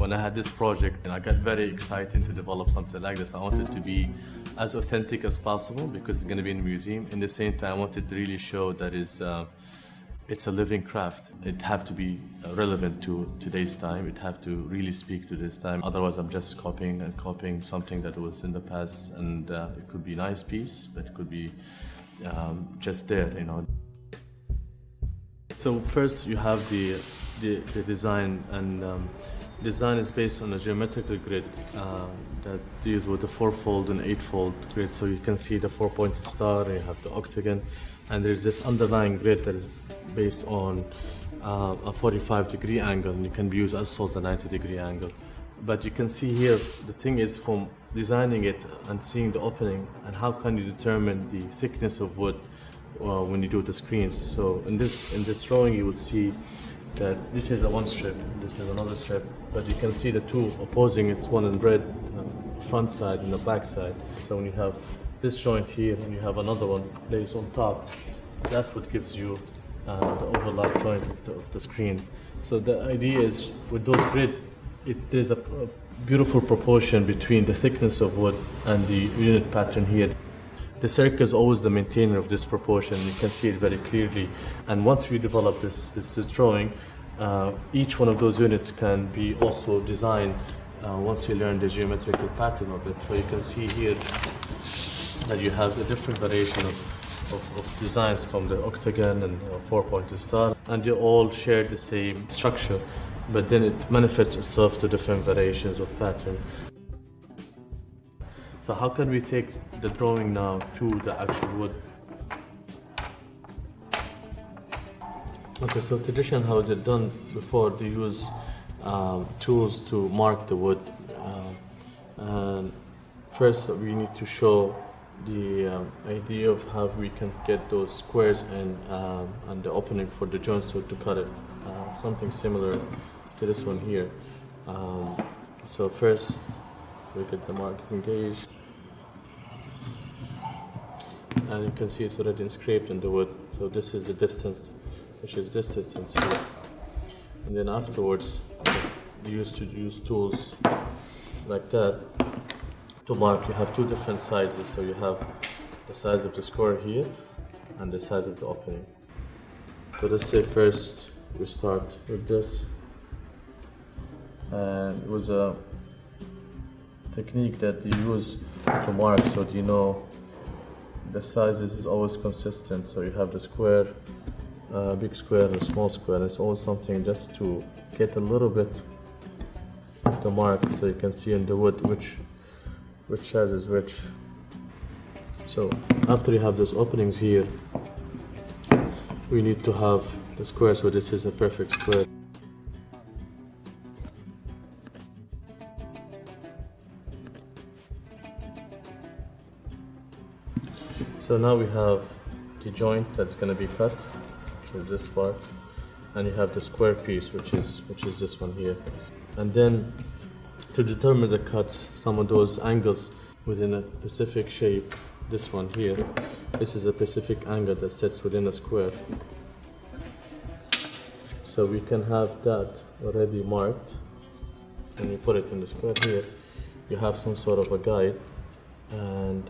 When I had this project, and I got very excited to develop something like this. I wanted to be as authentic as possible because it's going to be in a museum. In the same time, I wanted to really show that it's a living craft. It have to be relevant to today's time. It have to really speak to this time. Otherwise, I'm just copying something that was in the past, and it could be a nice piece, but it could be just there, you know. So first, you have the design, and design is based on a geometrical grid that deals with the 4-fold and 8-fold grid. So you can see the 4-pointed star, and you have the octagon, and there's this underlying grid that is based on a 45-degree angle, and it can be used as well as a 90-degree angle. But you can see here, the thing is from designing it and seeing the opening, and how can you determine the thickness of wood when you do the screens. So in this drawing, you will see that this is a one strip, this is another strip, but you can see the two opposing. It's one in red, front side and the back side. So when you have this joint here and you have another one placed on top, that's what gives you the overlap joint of the screen. So the idea is with those grid, there's a beautiful proportion between the thickness of wood and the unit pattern here. The circle is always the maintainer of this proportion. You can see it very clearly. And once we develop this drawing, each one of those units can be also designed once you learn the geometrical pattern of it. So you can see here that you have a different variation of designs from the octagon and 4-pointed star, and they all share the same structure, but then it manifests itself to different variations of pattern. So how can we take the drawing now to the actual wood? Okay, so traditionally how is it done before? They use tools to mark the wood. And first we need to show the idea of how we can get those squares and the opening for the joints to cut it. Something similar to this one here. So first, we get the marking gauge, and you can see it's already scraped in the wood. So this is the distance, which is this distance here. And then afterwards, you used to use tools like that to mark. You have two different sizes. So you have the size of the square here and the size of the opening. So let's say first we start with this. And it was a technique that you use to mark so that you know the sizes is always consistent. So you have the square, big square and a small square. It's always something just to get a little bit of the mark so you can see in the wood which size is which. So after you have those openings here, we need to have the square, so this is a perfect square. So now we have the joint that's going to be cut, which is this part, and you have the square piece, which is this one here. And then to determine the cuts, some of those angles within a specific shape, this one here, this is a specific angle that sits within a square. So we can have that already marked, and you put it in the square here. You have some sort of a guide, and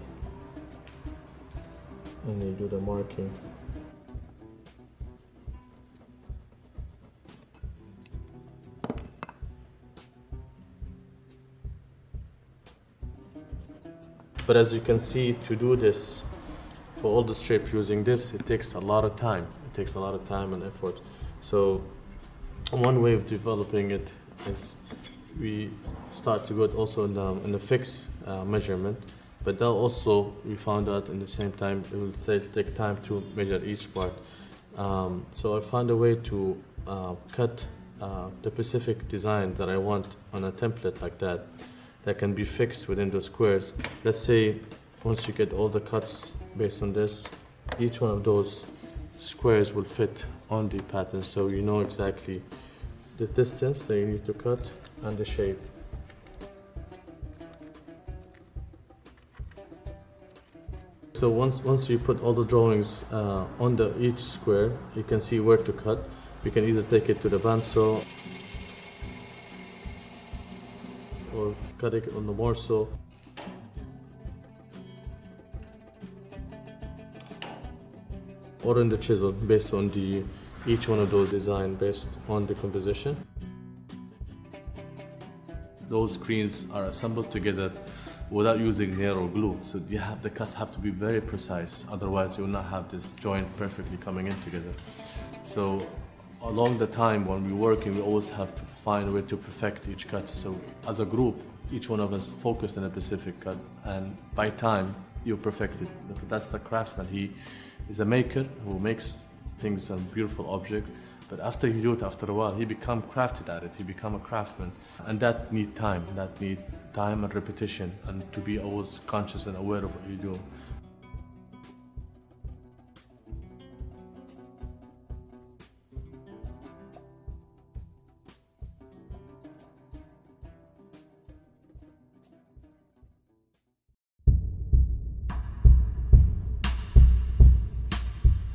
you do the marking. But as you can see, to do this, for all the strip using this, it takes a lot of time. It takes a lot of time and effort. So one way of developing it is we start to go also in the fixed measurement. But that also, we found out in the same time, it will take time to measure each part. So I found a way to cut the specific design that I want on a template like that can be fixed within the squares. Let's say once you get all the cuts based on this, each one of those squares will fit on the pattern, so you know exactly the distance that you need to cut and the shape. So once you put all the drawings on each square, you can see where to cut. You can either take it to the bandsaw cutting it on the morso. Or in the chisel, based on each one of those design based on the composition. Those screens are assembled together without using nail or glue, so the cuts have to be very precise, otherwise you will not have this joint perfectly coming in together. So along the time when we're working, we always have to find a way to perfect each cut. So as a group, each one of us focus on a specific cut, and by time you perfect it. That's the craftsman. He is a maker who makes things a beautiful object, but after you do it, after a while, he become crafted at it. He become a craftsman, and that need time. That need time and repetition, and to be always conscious and aware of what you do.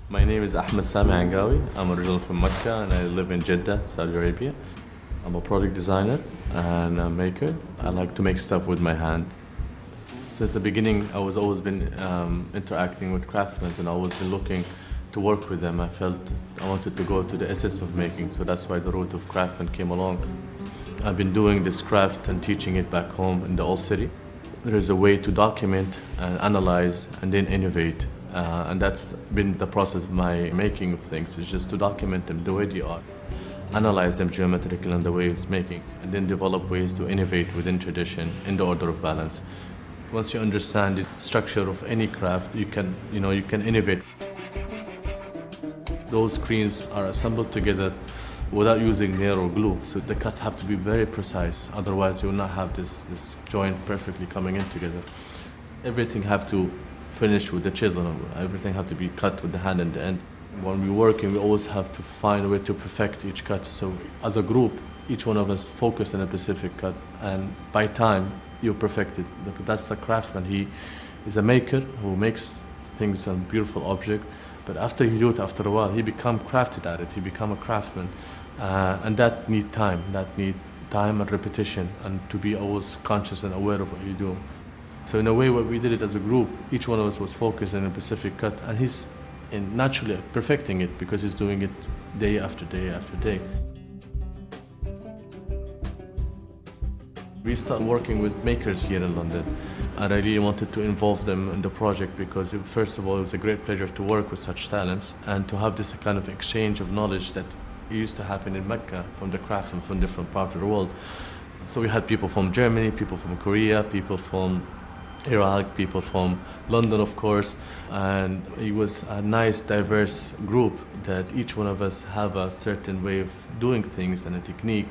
My name is Ahmed Sami Angawi. I'm originally from Mecca and I live in Jeddah, Saudi Arabia. I'm a product designer and a maker. I like to make stuff with my hand. Since the beginning, I was always been interacting with craftsmen and always been looking to work with them. I felt I wanted to go to the essence of making, so that's why the root of craftsman came along. I've been doing this craft and teaching it back home in the old city. There is a way to document and analyze and then innovate. And that's been the process of my making of things, is just to document them the way they are, analyze them geometrically and the way it's making, and then develop ways to innovate within tradition in the order of balance. Once you understand the structure of any craft, you can innovate. Those screens are assembled together without using nail or glue, so the cuts have to be very precise, otherwise you will not have this joint perfectly coming in together. Everything have to finish with the chisel, everything have to be cut with the hand in the end. When we're working, we always have to find a way to perfect each cut. So as a group, each one of us focus on a specific cut, and by time you perfect it. That's the craftsman. He is a maker who makes things a beautiful object, but after you do it, after a while, he become crafted at it. He become a craftsman, and that need time. That need time and repetition, and to be always conscious and aware of what you do. So in a way, what we did it as a group, each one of us was focused on a specific cut, and he's naturally perfecting it because he's doing it day after day after day. We started working with makers here in London, and I really wanted to involve them in the project because, first of all, it was a great pleasure to work with such talents and to have this kind of exchange of knowledge that used to happen in Mecca from the craftsmen from different parts of the world. So we had people from Germany, people from Korea, people from Iraq, people from London, of course, and it was a nice, diverse group that each one of us have a certain way of doing things and a technique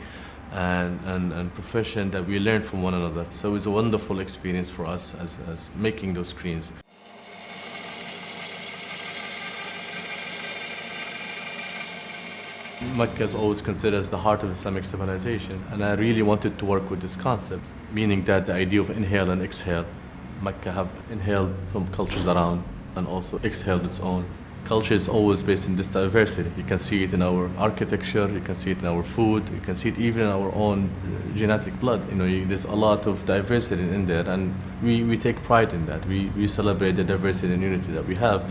and profession that we learned from one another. So it was a wonderful experience for us as making those screens. Mecca is always considered as the heart of Islamic civilization, and I really wanted to work with this concept, meaning that the idea of inhale and exhale. Mecca have inhaled from cultures around and also exhaled its own. Culture is always based in this diversity. You can see it in our architecture, you can see it in our food, you can see it even in our own genetic blood. There's a lot of diversity in there, and we take pride in that. We celebrate the diversity and unity that we have.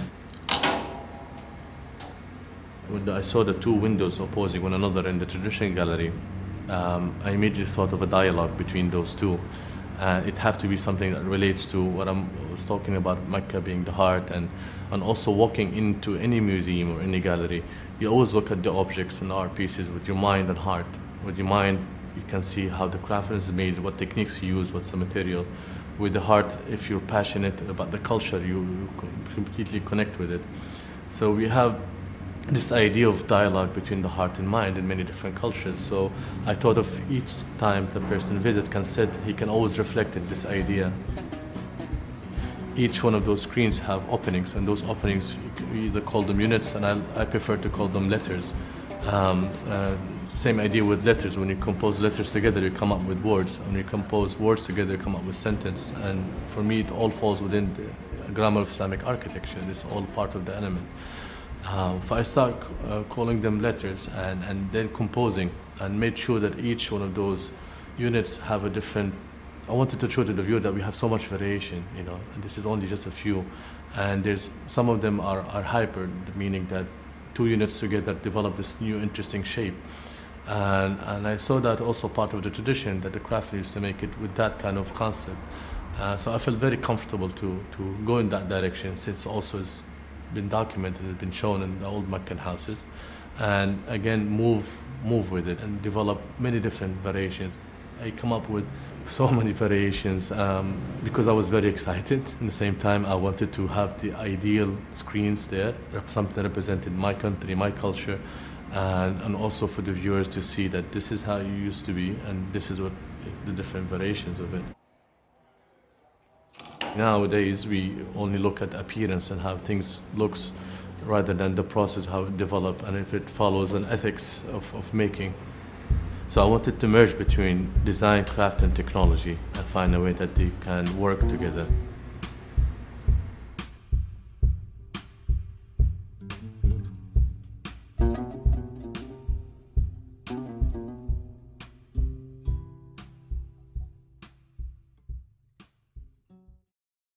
When I saw the two windows opposing one another in the traditional gallery, I immediately thought of a dialogue between those two. It have to be something that relates to what I was talking about, Mecca being the heart, and also walking into any museum or any gallery, you always look at the objects and art pieces with your mind and heart. With your mind, you can see how the craftsman is made, what techniques you use, what's the material. With the heart, if you're passionate about the culture, you completely connect with it. So we have this idea of dialogue between the heart and mind in many different cultures. So I thought of each time the person visit can sit, he can always reflect in this idea. Each one of those screens have openings, and those openings, we either call them units, and I prefer to call them letters. Same idea with letters. When you compose letters together, you come up with words. When you compose words together, you come up with sentence. And for me, it all falls within the grammar of Islamic architecture. It's all part of the element. I start calling them letters and then composing, and made sure that each one of those units have a different I wanted to show to the viewer that we have so much variation, you know, and this is only just a few. And there's some of them are hybrid, meaning that two units together develop this new interesting shape. And I saw that also part of the tradition that the craftsmen used to make it with that kind of concept. So I felt very comfortable to go in that direction, since also it's been documented, it's been shown in the old Meccan houses, and again move with it and develop many different variations. I come up with so many variations because I was very excited. At the same time, I wanted to have the ideal screens there, something that represented my country, my culture, and also for the viewers to see that this is how you used to be, and this is what the different variations of it. Nowadays, we only look at appearance and how things looks, rather than the process, how it developed, and if it follows an ethics of making. So I wanted to merge between design, craft, and technology and find a way that they can work together.